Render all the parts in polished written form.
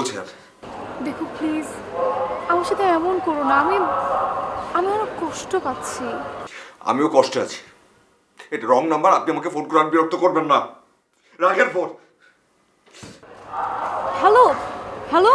বলছেন? দেখো প্লিজ, আমার সাথে এমন করো না। আমি অনেক কষ্ট পাচ্ছি। আমিও কষ্টে আছি। এটা রং নাম্বার, আপনি আমাকে ফোন করে বিরক্ত করবেন না। রাখেন ফোন। Hello hello,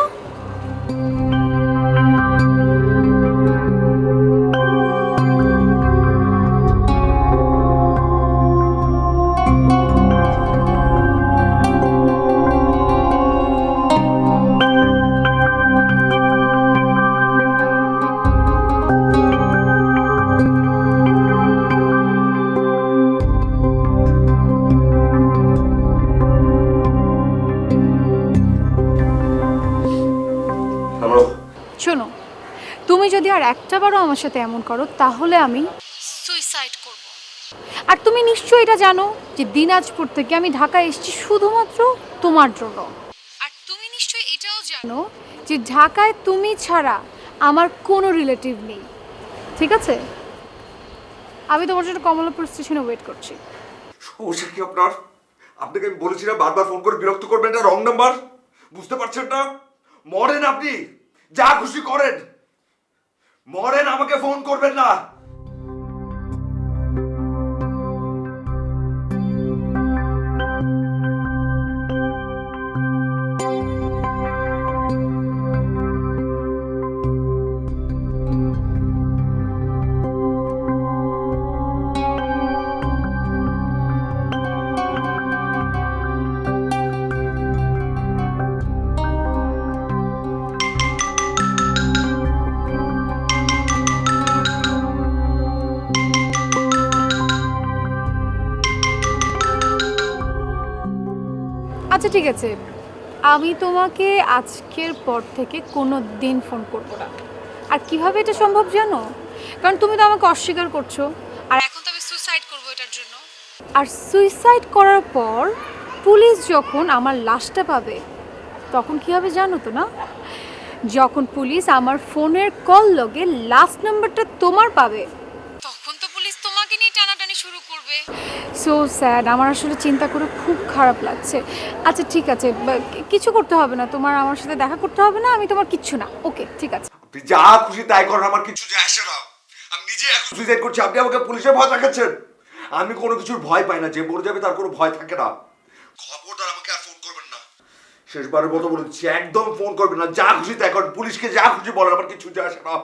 hello. শোনো, তুমি যদি আর একটা বারও আমার সাথে এমন করো তাহলে আমি সুইসাইড করব। আর তুমি নিশ্চয়ই এটা জানো যে দিনাজপুর থেকে আমি ঢাকায় এসেছি শুধুমাত্র তোমার জন্য। আর তুমি নিশ্চয়ই এটাও জানো যে ঢাকায় তুমি ছাড়া আমার কোনো রিলেটিভ নেই। ঠিক আছে, আমি তোমার জন্য কমলাপুর স্টেশনে ওয়েট করছি। সমস্যা কি আপনার? আপনাকে আমি বলেছিলাম বারবার ফোন করে বিরক্ত করবেন, এটা রং নাম্বার। বুঝতে পারছেন না? মরেন আপনি, যা খুশি করেন, মরেন, আমাকে ফোন করবেন না। আচ্ছা ঠিক আছে, আমি তোমাকে আজকের পর থেকে কোনো দিন ফোন করব না। আর কিভাবে এটা সম্ভব জানো? কারণ তুমি তো আমাকে অস্বীকার করছো, আর এখন তো আমি সুইসাইড করবো এটার জন্য। আর সুইসাইড করার পর পুলিশ যখন আমার লাশটা পাবে তখন কি হবে জানো তো না? যখন পুলিশ আমার ফোনের কল লগে লাস্ট নাম্বারটা তোমার পাবে তখন তো পুলিশ তোমাকে নিয়ে টানাটানি শুরু করবে। সো স্যাড, আমার আসলে চিন্তা করে খুব খারাপ লাগছে। আচ্ছা ঠিক আছে, কিছু করতে হবে না, তোমার আমার সাথে দেখা করতে হবে না, আমি তোমার কিচ্ছু না। ওকে ঠিক আছে। আপনি যা খুশি তাই করেন, আমার কিছু যায় আসে না। আমি নিজে এখন সুইসাইড করছি, আপনি আমাকে পুলিশের ভয় দেখাচ্ছেন। আমি কোনো কিছুর ভয় পাই না, যে মরে যাবে তার কোনো ভয় থাকে না। খবরদার আমাকে আর ফোন করবেন না, শেষবারের মতো বলে দিচ্ছি, একদম ফোন করবেন না। যা খুশি তাই করেন, পুলিশকে যা খুশি বলেন, আমার কিছু যায় আসে না।